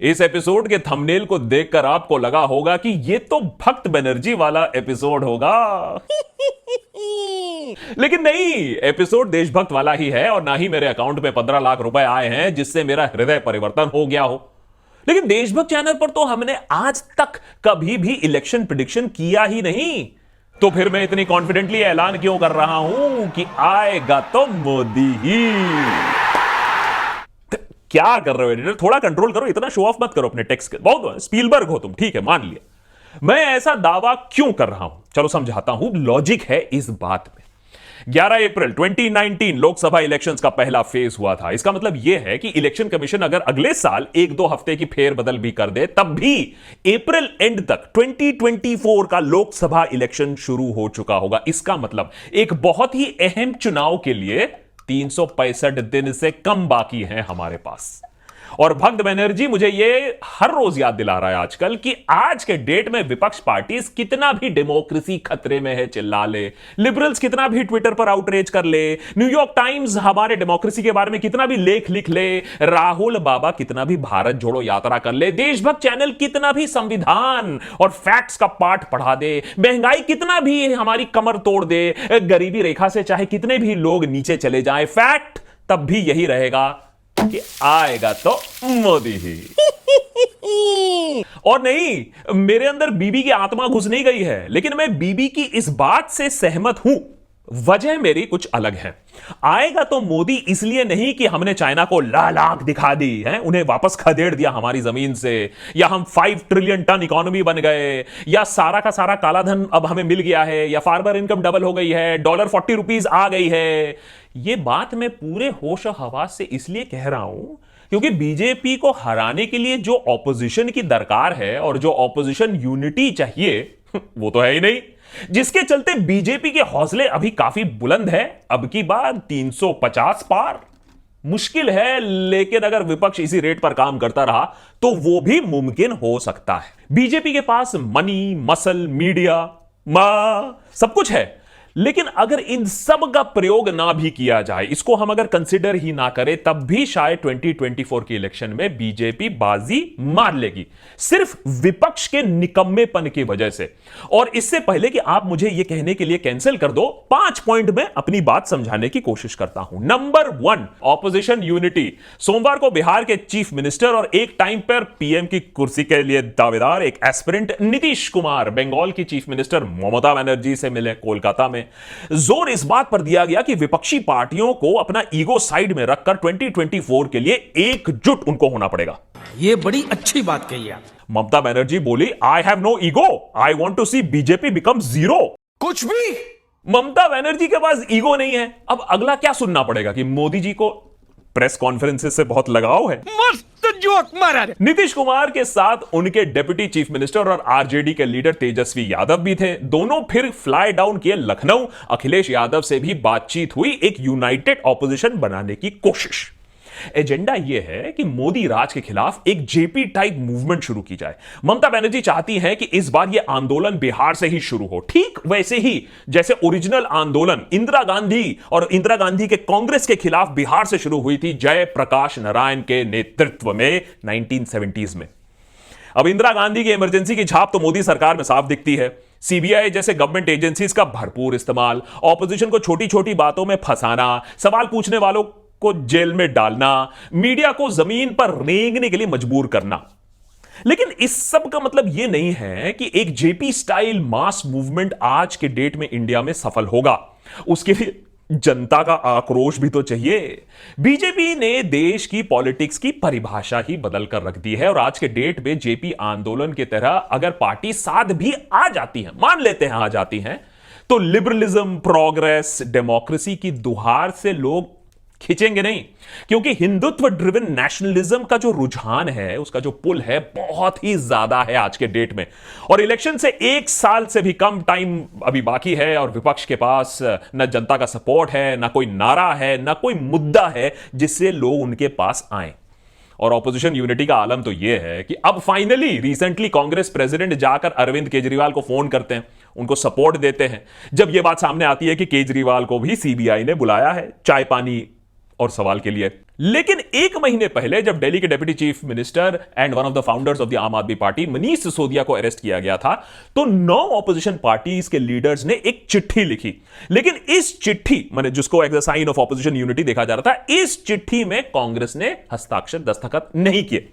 इस एपिसोड के थंबनेल को देखकर आपको लगा होगा कि ये तो भक्त बनर्जी वाला एपिसोड होगा। लेकिन नहीं, एपिसोड देशभक्त वाला ही है और ना ही मेरे अकाउंट में 15 लाख रुपए आए हैं जिससे मेरा हृदय परिवर्तन हो गया हो। लेकिन देशभक्त चैनल पर तो हमने आज तक कभी भी इलेक्शन प्रिडिक्शन किया ही नहीं। तो फिर मैं इतनी कॉन्फिडेंटली ऐलान क्यों कर रहा हूं कि आएगा तो मोदी ही। क्या कर रहे हो एडिटर, थोड़ा कंट्रोल करो, इतना शो ऑफ मत करो अपने टेक्स्ट के। बहुत स्पीलबर्ग हो तुम, ठीक है मान लिया। मैं ऐसा दावा क्यों कर रहा हूं, चलो समझाता हूं। लॉजिक है इस बात में। 11 अप्रैल 2019 लोकसभा इलेक्शंस का पहला फेज हुआ था। इसका मतलब यह है कि इलेक्शन कमीशन अगर अगले साल 1-2 हफ्ते की फेरबदल भी कर दे तब भी अप्रैल एंड तक 2024 का लोकसभा इलेक्शन शुरू हो चुका होगा। इसका मतलब एक बहुत ही अहम चुनाव के लिए 365 दिन से कम बाकी हैं हमारे पास। और भक्त बनर्जी मुझे यह हर रोज याद दिला रहा है आजकल कि आज के डेट में विपक्ष पार्टी कितना भी डेमोक्रेसी खतरे में है चिल्ला ले, लिबरल्स कितना भी ट्विटर पर आउटरीच कर ले, न्यूयॉर्क टाइम्स हमारे डेमोक्रेसी के बारे में कितना भी लेख लिख ले, राहुल बाबा कितना भी भारत जोड़ो यात्रा कर ले, देशभक्त चैनल कितना भी संविधान और फैक्ट्स का पाठ पढ़ा दे, महंगाई कितना भी हमारी कमर तोड़ दे, गरीबी रेखा से चाहे कितने भी लोग नीचे चले जाएं, फैक्ट तब भी यही रहेगा कि आएगा तो मोदी ही। और नहीं, मेरे अंदर बीबी की आत्मा घुस नहीं गई है, लेकिन मैं बीबी की इस बात से सहमत हूं। वजह मेरी कुछ अलग है। आएगा तो मोदी इसलिए नहीं कि हमने चाइना को लाल आंख दिखा दी है, उन्हें वापस खदेड़ दिया हमारी जमीन से, या हम 5 ट्रिलियन टन इकोनॉमी बन गए, या सारा का सारा काला धन अब हमें मिल गया है, या फार्मर इनकम डबल हो गई है, डॉलर 40 रुपीज आ गई है। ये बात मैं पूरे होश और हवास से इसलिए कह रहा हूं क्योंकि बीजेपी को हराने के लिए जो ऑपोजिशन की दरकार है और जो ऑपोजिशन यूनिटी चाहिए वो तो है ही नहीं, जिसके चलते बीजेपी के हौसले अभी काफी बुलंद है। अब की बार 350 पार मुश्किल है, लेकिन अगर विपक्ष इसी रेट पर काम करता रहा तो वो भी मुमकिन हो सकता है। बीजेपी के पास मनी, मसल, मीडिया, सब कुछ है, लेकिन अगर इन सब का प्रयोग ना भी किया जाए, इसको हम अगर कंसिडर ही ना करें, तब भी शायद 2024 के इलेक्शन में बीजेपी बाजी मार लेगी, सिर्फ विपक्ष के निकम्मेपन की वजह से। और इससे पहले कि आप मुझे यह कहने के लिए कैंसिल कर दो, 5 पॉइंट में अपनी बात समझाने की कोशिश करता हूं। Number 1, opposition unity. सोमवार को बिहार के चीफ मिनिस्टर और एक टाइम पर पीएम की कुर्सी के लिए दावेदार एक एस्पिरेंट नीतीश कुमार बंगाल की चीफ मिनिस्टर ममता बनर्जी से मिले कोलकाता में। जोर इस बात पर दिया गया कि विपक्षी पार्टियों को अपना ईगो साइड में रखकर 2024 के लिए एकजुट उनको होना पड़ेगा। ये बड़ी अच्छी बात कही आप। ममता बनर्जी बोली, I have no ego, I want to see BJP become zero. कुछ भी ममता बनर्जी के पास ईगो नहीं है। अब अगला क्या सुनना पड़ेगा कि मोदी जी को प्रेस कॉन्फ्रेंसेस से बहुत लगाव है। मस्त जोक मारा। नीतीश कुमार के साथ उनके डेप्यूटी चीफ मिनिस्टर और आरजेडी के लीडर तेजस्वी यादव भी थे। दोनों फिर फ्लाई डाउन किए लखनऊ। अखिलेश यादव से भी बातचीत हुई, एक यूनाइटेड ऑपोजिशन बनाने की कोशिश। एजेंडा यह है कि मोदी राज के खिलाफ एक जेपी टाइप मूवमेंट शुरू की जाए। ममता बनर्जी चाहती है कि इस बार यह आंदोलन बिहार से ही शुरू हो, ठीक वैसे ही जैसे ओरिजिनल आंदोलन इंदिरा गांधी के कांग्रेस के खिलाफ बिहार से शुरू हुई थी जयप्रकाश नारायण के नेतृत्व में 1970s में। अब इंदिरा गांधी की इमरजेंसी की छाप तो मोदी सरकार में साफ दिखती है। सीबीआई जैसे गवर्नमेंट एजेंसीज का भरपूर इस्तेमाल, ऑपोजिशन को छोटी छोटी बातों में फंसाना, सवाल पूछने वालों को जेल में डालना, मीडिया को जमीन पर रेंगने के लिए मजबूर करना। लेकिन इस सब का मतलब यह नहीं है कि एक जेपी स्टाइल मास मूवमेंट आज के डेट में इंडिया में सफल होगा। उसके लिए जनता का आक्रोश भी तो चाहिए। बीजेपी ने देश की पॉलिटिक्स की परिभाषा ही बदल कर रख दी है और आज के डेट में जेपी आंदोलन की तरह अगर पार्टी साथ भी आ जाती है, मान लेते हैं आ जाती हैं, तो लिबरलिज्म, प्रोग्रेस, डेमोक्रेसी की दुहार से लोग खींचेंगे नहीं, क्योंकि हिंदुत्व ड्रिवन नेशनलिज्म का जो रुझान है, उसका जो पुल है, बहुत ही ज्यादा है आज के डेट में। और इलेक्शन से 1 साल से भी कम टाइम अभी बाकी है और विपक्ष के पास न जनता का सपोर्ट है, न कोई नारा है, न कोई मुद्दा है जिससे लोग उनके पास आए। और ऑपोजिशन यूनिटी का आलम तो यह है कि अब फाइनली रिसेंटली कांग्रेस प्रेसिडेंट जाकर अरविंद केजरीवाल को फोन करते हैं, उनको सपोर्ट देते हैं। जब यह बात सामने आती है कि केजरीवाल को भी सीबीआई ने बुलाया है चाय पानी और सवाल के लिए। लेकिन एक महीने पहले जब दिल्ली के deputy chief minister and one of the founders of the आम आदमी पार्टी मनीष सिसोदिया को अरेस्ट किया गया था, तो 9 ऑपोजिशन पार्टीज के लीडर्स ने एक चिट्ठी लिखी। लेकिन इस चिट्ठी, माने जिसको as a sign of opposition unity देखा जा रहा था, इस चिट्ठी में कांग्रेस ने हस्ताक्षर दस्तखत नहीं किए।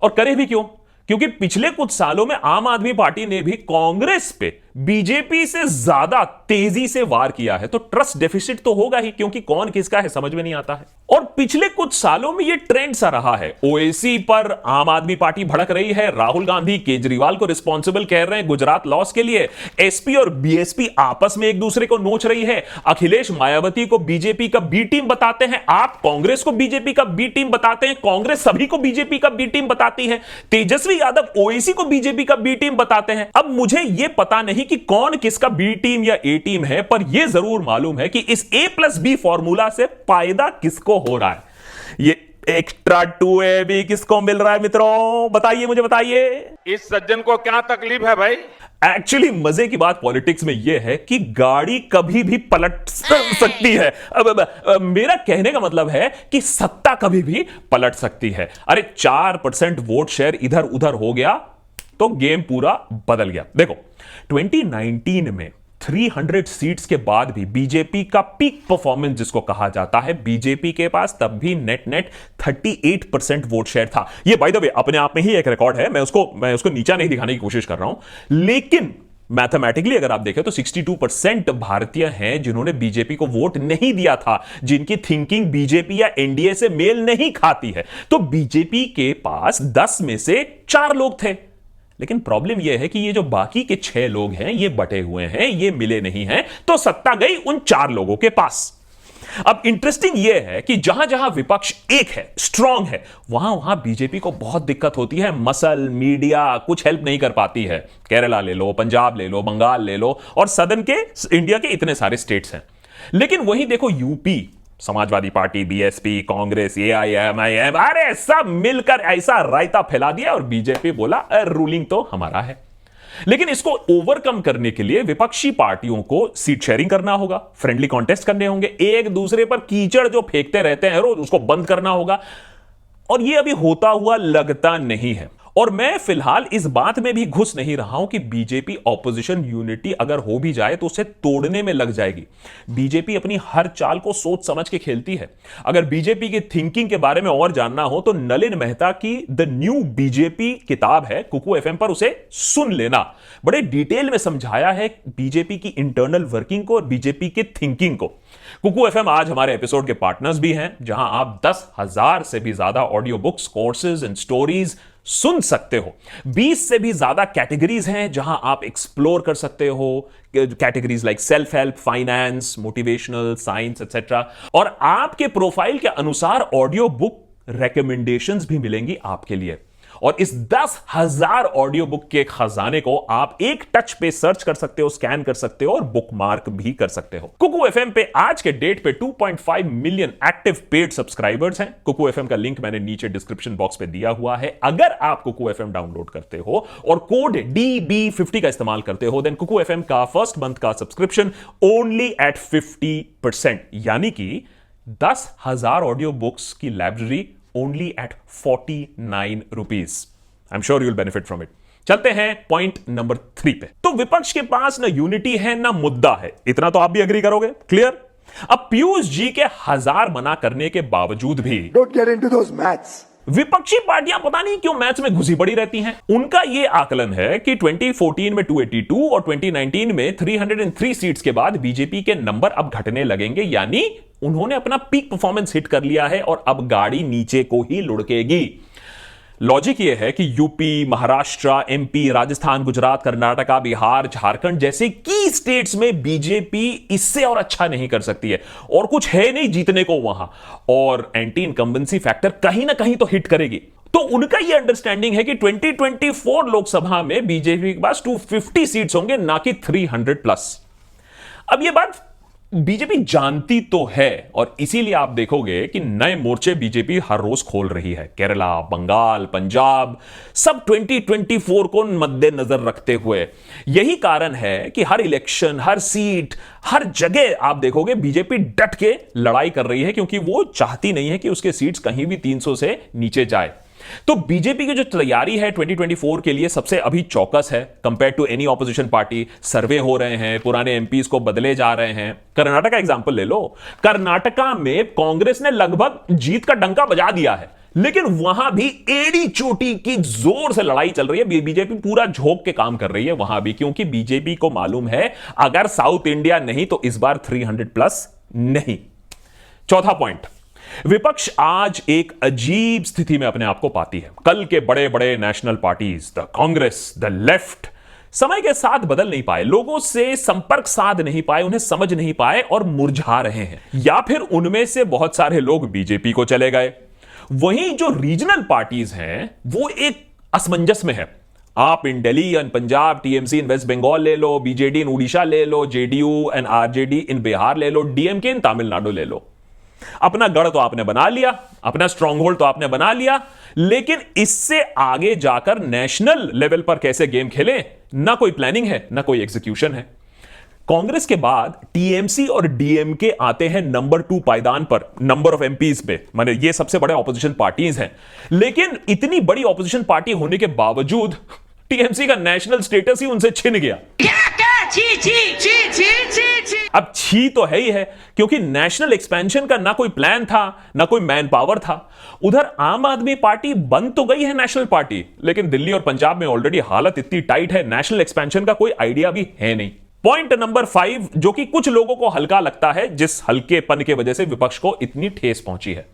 और करे भी क्यों? क्योंकि पिछले कुछ सालों में आम आदमी पार्टी ने भी कांग्रेस पे बीजेपी से ज्यादा तेजी से वार किया है, तो ट्रस्ट डेफिसिट तो होगा ही, क्योंकि कौन किसका है समझ में नहीं आता है। और पिछले कुछ सालों में यह ट्रेंड सा रहा है, ओएसी पर आम आदमी पार्टी भड़क रही है, राहुल गांधी केजरीवाल को रिस्पॉन्सिबल कह रहे हैं गुजरात लॉस के लिए, एसपी और बीएसपी आपस में एक दूसरे को नोच रही है, अखिलेश मायावती को बीजेपी का बी टीम बताते हैं, आप कांग्रेस को बीजेपी का बी टीम बताते हैं, कांग्रेस सभी को बीजेपी का बी टीम बताती है, तेजस्वी यादव ओएसी को बीजेपी का बी टीम बताते हैं। अब मुझे यह पता नहीं कि कौन किसका बी टीम या ए टीम है, पर यह जरूर मालूम है कि इस A+B फॉर्मूला से फायदा किसको हो रहा है। ये एक्स्ट्रा 2AB किसको मिल रहा है मित्रों? बताइए, मुझे बताइए। इस सज्जन को क्या तकलीफ है भाई? एक्चुअली मजे की बात पॉलिटिक्स में यह है कि गाड़ी कभी भी पलट सकती है। अब मेरा कहने का मतलब है कि सत्ता कभी भी पलट सकती है। अरे 4% वोट शेयर इधर उधर हो गया तो गेम पूरा बदल गया। देखो 2019 में 300 सीट्स के बाद भी बीजेपी का पीक परफॉर्मेंस जिसको कहा जाता है, बीजेपी के पास तब भी नेट 38% वोट शेयर था। ये बाय द वे अपने आप में ही एक रिकॉर्ड है, मैं उसको नीचा नहीं दिखाने की कोशिश कर रहा हूं, लेकिन मैथमेटिकली अगर आप देखें तो 62% भारतीय हैं जिन्होंने बीजेपी को वोट नहीं दिया था, जिनकी थिंकिंग बीजेपी या एनडीए से मेल नहीं खाती है। तो बीजेपी के पास 10 में से 4 लोग थे। लेकिन प्रॉब्लम यह है कि ये जो बाकी के 6 लोग हैं ये बटे हुए हैं, ये मिले नहीं हैं, तो सत्ता गई उन 4 लोगों के पास। अब इंटरेस्टिंग यह है कि जहां जहां विपक्ष एक है, स्ट्रांग है, वहां वहां बीजेपी को बहुत दिक्कत होती है। मसल मीडिया कुछ हेल्प नहीं कर पाती है। केरला ले लो, पंजाब ले लो, बंगाल ले लो, और सदन के इंडिया के इतने सारे स्टेट्स हैं। लेकिन वहीं देखो UP, Samajwadi party, BSP, Congress, AIMIM, अरे सब मिलकर ऐसा रायता फैला दिया और बीजेपी बोला रूलिंग तो हमारा है। लेकिन इसको ओवरकम करने के लिए विपक्षी पार्टियों को सीट शेयरिंग करना होगा, फ्रेंडली कॉन्टेस्ट करने होंगे, एक दूसरे पर कीचड़ जो फेंकते रहते हैं रोज उसको बंद करना होगा, और यह अभी होता हुआ लगता नहीं है। और मैं फिलहाल इस बात में भी घुस नहीं रहा हूं कि बीजेपी ऑपोजिशन यूनिटी अगर हो भी जाए तो उसे तोड़ने में लग जाएगी। बीजेपी अपनी हर चाल को सोच समझ के खेलती है। अगर बीजेपी की थिंकिंग के बारे में और जानना हो तो नलिन मेहता की द न्यू बीजेपी किताब है कुकू एफएम पर, उसे सुन लेना। बड़े डिटेल में समझाया है बीजेपी की इंटरनल वर्किंग को और बीजेपी की थिंकिंग को। कुकू एफएम आज हमारे एपिसोड के पार्टनर्स भी हैं, जहां आप 10,000 से भी ज्यादा audio books, courses and stories सुन सकते हो। 20 से भी ज्यादा कैटेगरीज हैं जहां आप एक्सप्लोर कर सकते हो, categories like self help, finance, motivational, science etcetera. और आपके प्रोफाइल के अनुसार ऑडियो बुक रिकमेंडेशंस भी मिलेंगी आपके लिए। और इस 10,000 ऑडियो बुक के खजाने को आप एक टच पे सर्च कर सकते हो, स्कैन कर सकते हो और बुकमार्क भी कर सकते हो। कुकू एफएम पे आज के डेट पे 2.5 मिलियन एक्टिव पेड सब्सक्राइबर्स हैं। कुकू एफएम का लिंक मैंने नीचे डिस्क्रिप्शन बॉक्स पे दिया हुआ है। अगर आप कुकू एफएम डाउनलोड करते हो और कोड DB50 का इस्तेमाल करते हो, देन कुकू एफएम का फर्स्ट मंथ का सब्सक्रिप्शन ओनली एट 50%, यानी कि 10,000 ऑडियो बुक्स की library only at 49 rupees. I'm sure you'll benefit from it. चलते हैं पॉइंट नंबर 3 पे। तो विपक्ष के पास ना यूनिटी है ना मुद्दा है, इतना तो आप भी एग्री करोगे। क्लियर? अब पीयूष जी के 1000 मना करने के बावजूद भी Don't get into those maths. विपक्षी पार्टियां पता नहीं क्यों मैच में घुसी पड़ी रहती हैं। उनका यह आकलन है कि 2014 में 282 और 2019 में 303 सीट्स के बाद बीजेपी के नंबर अब घटने लगेंगे, यानी उन्होंने अपना पीक परफॉर्मेंस हिट कर लिया है और अब गाड़ी नीचे को ही लुढ़केगी। लॉजिक यह है कि यूपी, महाराष्ट्र, एमपी, राजस्थान, गुजरात, कर्नाटका, बिहार, झारखंड जैसे की स्टेट्स में बीजेपी इससे और अच्छा नहीं कर सकती है, और कुछ है नहीं जीतने को वहां, और एंटी इनकम्बेंसी फैक्टर कहीं ना कहीं तो हिट करेगी। तो उनका यह अंडरस्टैंडिंग है कि 2024 लोकसभा में बीजेपी के पास 250 सीट्स होंगे, ना कि 300+। अब यह बात बीजेपी जानती तो है और इसीलिए आप देखोगे कि नए मोर्चे बीजेपी हर रोज खोल रही है। केरला, बंगाल, पंजाब, सब 2024 को मद्देनजर रखते हुए। यही कारण है कि हर इलेक्शन, हर सीट, हर जगह आप देखोगे बीजेपी डट के लड़ाई कर रही है, क्योंकि वो चाहती नहीं है कि उसके सीट्स कहीं भी 300 से नीचे जाए। तो बीजेपी की जो तैयारी है 2024 के लिए सबसे अभी चौकस है compare to any opposition party. Survey हो रहे हैं, पुराने एमपीज को बदले जा रहे हैं। कर्नाटक का एग्जांपल ले लो। कर्नाटका में कांग्रेस ने लगभग जीत का डंका बजा दिया है, लेकिन वहां भी एड़ी चोटी की जोर से लड़ाई चल रही है। बीजेपी पूरा झोंक के काम कर रही है वहां भी, क्योंकि बीजेपी को मालूम है अगर साउथ इंडिया नहीं तो इस बार 300 प्लस नहीं। चौथा पॉइंट, विपक्ष आज एक अजीब स्थिति में अपने आप को पाती है। कल के बड़े बड़े national parties, the Congress, the left, समय के साथ बदल नहीं पाए, लोगों से संपर्क साध नहीं पाए, उन्हें समझ नहीं पाए और मुरझा रहे हैं, या फिर उनमें से बहुत सारे लोग बीजेपी को चले गए। वहीं जो रीजनल पार्टीज हैं वो एक असमंजस में है। आप इन दिल्ली इन पंजाब, टीएमसी इन वेस्ट बंगाल ले लो, बीजेडी इन उड़ीसा ले लो, जेडीयू एंड आरजेडी इन बिहार ले लो, डीएमके इन तमिलनाडु ले लो। अपना गढ़ तो आपने बना लिया, अपना स्ट्रांग होल्ड तो आपने बना लिया, लेकिन इससे आगे जाकर नेशनल लेवल पर कैसे गेम खेलें, ना कोई प्लानिंग है, ना कोई एग्जीक्यूशन है। कांग्रेस के बाद टीएमसी और डीएमके आते हैं नंबर 2 पायदान पर नंबर ऑफ एमपीज पे, माने ये सबसे बड़े ऑपोजिशन पार्टीज हैं। लेकिन इतनी बड़ी ऑपोजिशन पार्टी होने के बावजूद टीएमसी का नेशनल स्टेटस ही उनसे छिन गया। अब छी तो है ही है, क्योंकि नेशनल एक्सपेंशन का ना कोई प्लान था, ना कोई मैन पावर था। उधर आम आदमी पार्टी बन तो गई है नेशनल पार्टी, लेकिन दिल्ली और पंजाब में ऑलरेडी हालत इतनी टाइट है, नेशनल एक्सपेंशन का कोई आइडिया भी है नहीं। पॉइंट नंबर 5, जो कि कुछ लोगों को हल्का लगता है, जिस हल्केपन के वजह से विपक्ष को इतनी ठेस पहुंची है।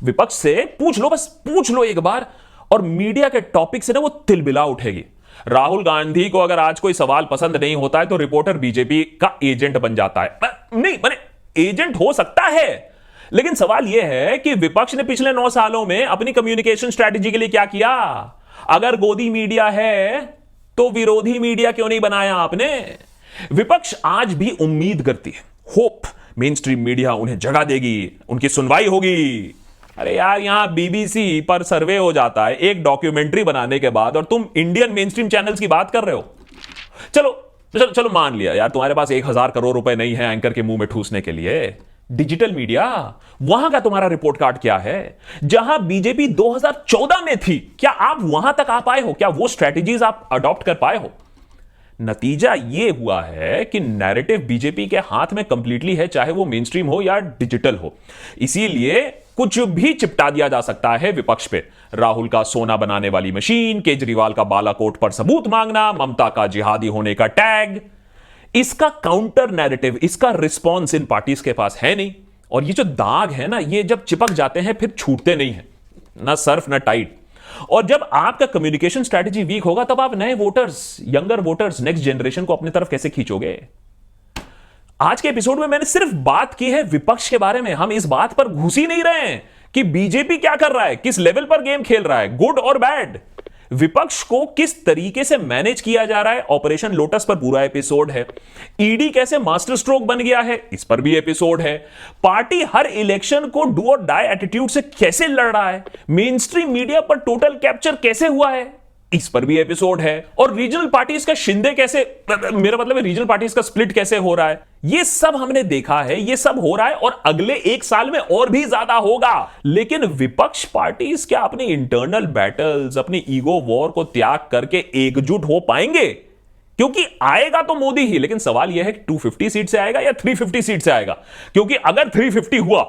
विपक्ष से पूछ लो, बस पूछ लो एक बार, और मीडिया के टॉपिक से ना वो तिलबिला उठेगी। राहुल गांधी को अगर आज कोई सवाल पसंद नहीं होता है तो रिपोर्टर बीजेपी का एजेंट बन जाता है। नहीं, माने एजेंट हो सकता है, लेकिन सवाल यह है कि विपक्ष ने पिछले 9 सालों में अपनी कम्युनिकेशन स्ट्रेटजी के लिए क्या किया? अगर गोदी मीडिया है तो विरोधी मीडिया क्यों नहीं बनाया आपने? विपक्ष आज भी उम्मीद करती है, होप मेन स्ट्रीम मीडिया उन्हें जगह देगी, उनकी सुनवाई होगी। अरे यार, यहां बीबीसी पर सर्वे हो जाता है एक डॉक्यूमेंट्री बनाने के बाद, और तुम इंडियन मेन स्ट्रीम चैनल्स की बात कर रहे हो। चलो मान लिया यार, तुम्हारे पास 1000 करोड़ रुपए नहीं है एंकर के मुंह में ठूसने के लिए। डिजिटल मीडिया, वहां का तुम्हारा रिपोर्ट कार्ड क्या है? जहां बीजेपी 2014 में थी, क्या आप वहां तक आ पाए हो? क्या वो स्ट्रेटेजीज आप अडॉप्ट कर पाए हो? नतीजा यह हुआ है कि नैरेटिव बीजेपी के हाथ में कंप्लीटली है, चाहे वो मेन स्ट्रीम हो या डिजिटल हो। इसीलिए कुछ भी चिपटा दिया जा सकता है विपक्ष पे। राहुल का सोना बनाने वाली मशीन, केजरीवाल का बालाकोट पर सबूत मांगना, ममता का जिहादी होने का टैग। इसका काउंटर नैरेटिव, इसका रिस्पॉन्स इन पार्टीज के पास है नहीं। और ये जो दाग है ना, ये जब चिपक जाते हैं फिर छूटते नहीं है, ना सर्फ ना टाइट। और जब आपका कम्युनिकेशन स्ट्रेटजी वीक होगा, तब आप नए voters, younger voters, next generation को अपनी तरफ कैसे खींचोगे? आज के एपिसोड में मैंने सिर्फ बात की है विपक्ष के बारे में। हम इस बात पर घुस ही नहीं रहे हैं कि बीजेपी क्या कर रहा है, किस लेवल पर गेम खेल रहा है, गुड और बैड। विपक्ष को किस तरीके से मैनेज किया जा रहा है, ऑपरेशन लोटस पर पूरा एपिसोड है। ईडी कैसे मास्टर स्ट्रोक बन गया है, इस पर भी एपिसोड है। पार्टी हर इलेक्शन को डू और डाई एटीट्यूड से कैसे लड़ रहा है, मेन स्ट्रीम मीडिया पर टोटल कैप्चर कैसे हुआ है, इस पर भी एपिसोड है। और रीजनल पार्टीज का शिंदे कैसे, मेरा मतलब है रीजनल पार्टीज का स्प्लिट कैसे हो रहा है, ये सब हमने देखा है, ये सब हो रहा है और अगले 1 साल में और भी ज्यादा होगा। लेकिन विपक्ष पार्टीज क्या अपनी इंटरनल बैटल्स, अपनी ईगो वॉर को त्याग करके एकजुट हो पाएंगे? क्योंकि आएगा तो मोदी ही, लेकिन सवाल यह है कि 250 सीट से आएगा या 350 सीट से आएगा। क्योंकि अगर 350 हुआ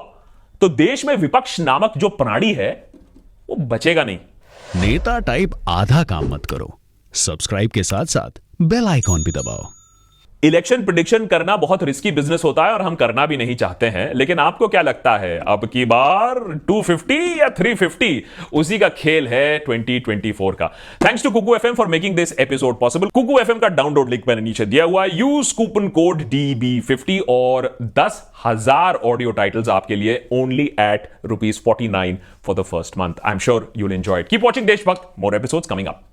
तो देश में विपक्ष नामक जो प्राणी है वो बचेगा नहीं। नेता टाइप आधा काम मत करो, सब्सक्राइब के साथ साथ बेल आइकॉन भी दबाओ। इलेक्शन प्रेडिक्शन करना बहुत रिस्की बिजनेस होता है और हम करना भी नहीं चाहते हैं। लेकिन आपको क्या लगता है, अब की बार 250 या 350? उसी का खेल है 2024 का। Thanks to Kuku FM for making this episode possible. Kuku FM का डाउनलोड लिंक मैंने नीचे दिया हुआ है। यूज कूपन कोड DB50 और 10,000 ऑडियो टाइटल्स आपके लिए only at ₹49 for the first month. I am sure you'll enjoy it. Keep watching Deshbhakt, more episodes coming up.